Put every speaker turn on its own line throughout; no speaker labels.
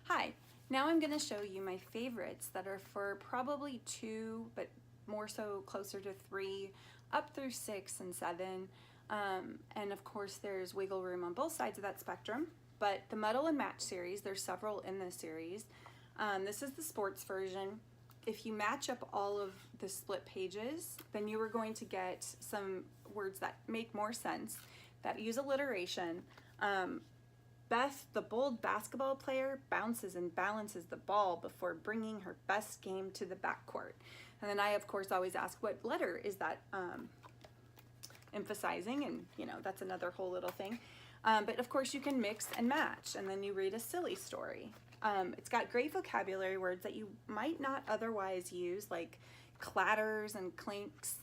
Hi, now I'm going to show you my favorites that are for probably 2, but more so closer to 3, up through 6 and 7. And of course there's wiggle room on both sides of that spectrum. But the Muddle and Match series, there's several in this series. This is the sports version. If you match up all of the split pages, then you are going to get some words that make more sense, that use alliteration. Beth, the bold basketball player, bounces and balances the ball before bringing her best game to the backcourt. And then I, of course, always ask, what letter is that emphasizing? And, you know, that's another whole little thing. But, of course, you can mix and match, and then you read a silly story. It's got great vocabulary words that you might not otherwise use, like clatters and clinks.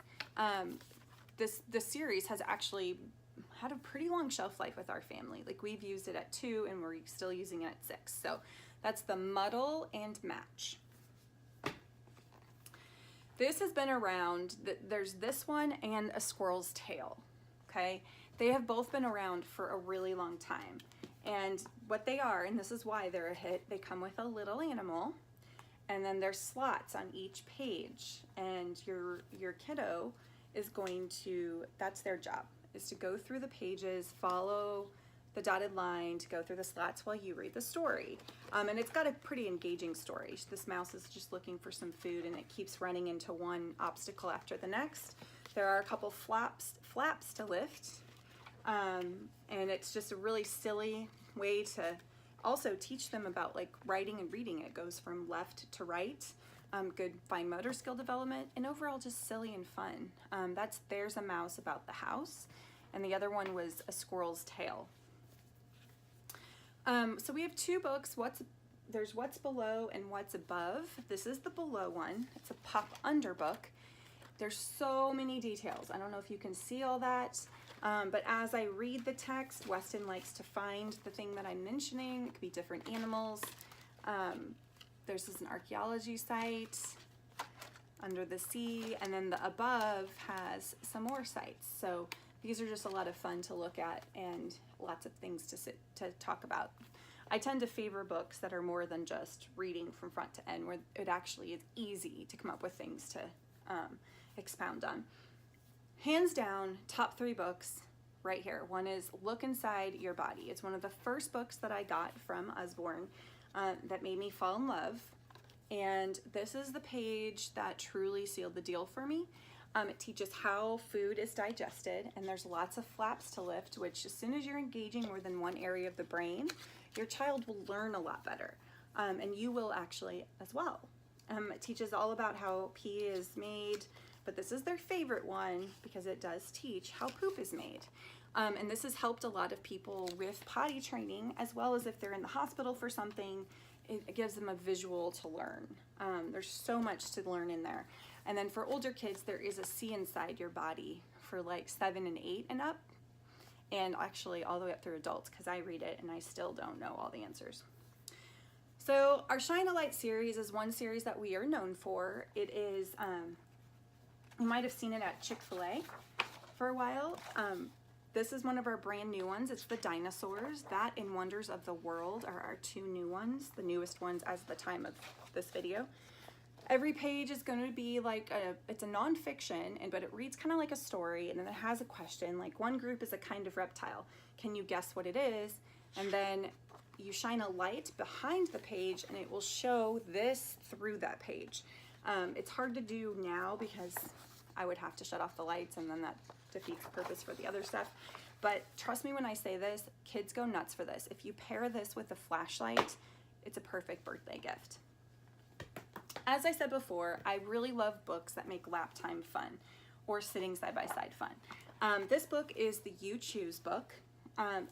This series has actually had a pretty long shelf life with our family. Like, we've used it at 2 and we're still using it at 6. So that's the Muddle and Match. This has been around. There's this one and A Squirrel's Tale. Okay, they have both been around for a really long time. And what they are, and this is why they're a hit, they come with a little animal, and then there's slots on each page, and your kiddo is going to, that's their job, is to go through the pages, follow the dotted line, to go through the slots while you read the story. And it's got a pretty engaging story. This mouse is just looking for some food, and it keeps running into one obstacle after the next. There are a couple flaps to lift, and it's just a really silly way to also teach them about like writing and reading. It goes from left to right. Good fine motor skill development, and overall just silly and fun. There's a mouse about the house, and the other one was A Squirrel's Tale. So we have 2 books. There's What's Below and What's Above. This is the below one. It's a pop under book. There's so many details. I don't know if you can see all that, but as I read the text, Weston likes to find the thing that I'm mentioning. It could be different animals. There's an archaeology site, Under the Sea, and then the above has some more sites. So these are just a lot of fun to look at and lots of things to talk about. I tend to favor books that are more than just reading from front to end, where it actually is easy to come up with things to expound on. Hands down, top 3 books right here. One is Look Inside Your Body. It's one of the first books that I got from Usborne that made me fall in love. And this is the page that truly sealed the deal for me. It teaches how food is digested, and there's lots of flaps to lift, which as soon as you're engaging more than one area of the brain, your child will learn a lot better. And you will actually as well. It teaches all about how pee is made, but this is their favorite one because it does teach how poop is made. And this has helped a lot of people with potty training, as well as if they're in the hospital for something, it gives them a visual to learn. There's so much to learn in there. And then for older kids, there is a See Inside Your Body for like 7 and 8 and up, and actually all the way up through adults, because I read it and I still don't know all the answers. So our Shine a Light series is one series that we are known for. It is, you might have seen it at Chick-fil-A for a while. This is one of our brand new ones. It's the dinosaurs. That and Wonders of the World are our 2 new ones, the newest ones as the time of this video. Every page is going to be like it's a nonfiction, but it reads kind of like a story, and then it has a question. Like, one group is a kind of reptile. Can you guess what it is? And then you shine a light behind the page, and it will show this through that page. It's hard to do now because I would have to shut off the lights, and then that defeats the purpose for the other stuff. But trust me when I say this, kids go nuts for this. If you pair this with a flashlight, it's a perfect birthday gift. As I said before, I really love books that make lap time fun, or sitting side by side fun. This book is the You Choose book.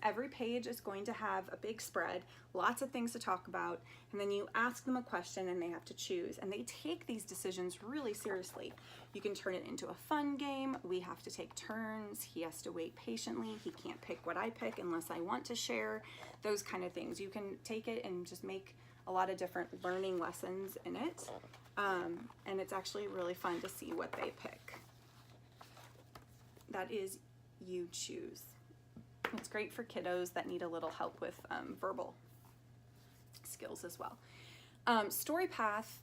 Every page is going to have a big spread, lots of things to talk about, and then you ask them a question and they have to choose. And they take these decisions really seriously. You can turn it into a fun game. We have to take turns. He has to wait patiently. He can't pick what I pick unless I want to share, those kind of things. You can take it and just make a lot of different learning lessons in it. And it's actually really fun to see what they pick. That is You Choose. It's great for kiddos that need a little help with verbal skills as well. Story Path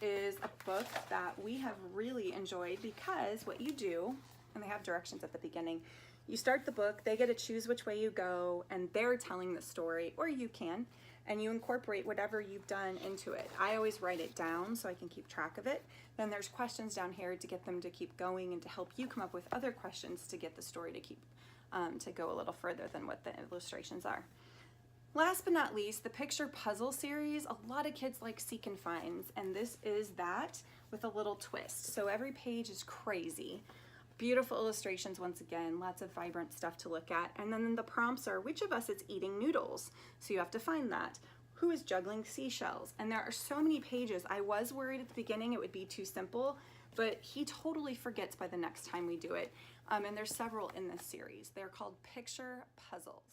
is a book that we have really enjoyed because what you do, and they have directions at the beginning, you start the book, they get to choose which way you go, and they're telling the story, or you can, and you incorporate whatever you've done into it. I always write it down so I can keep track of it. Then there's questions down here to get them to keep going and to help you come up with other questions to get the story to keep to go a little further than what the illustrations are. Last but not least, the picture puzzle series. A lot of kids like seek and finds, and this is that with a little twist. So every page is crazy. Beautiful illustrations once again, lots of vibrant stuff to look at. And then the prompts are, which of us is eating noodles? So you have to find that. Who is juggling seashells? And there are so many pages. I was worried at the beginning it would be too simple, but he totally forgets by the next time we do it. And there's several in this series. They're called picture puzzles.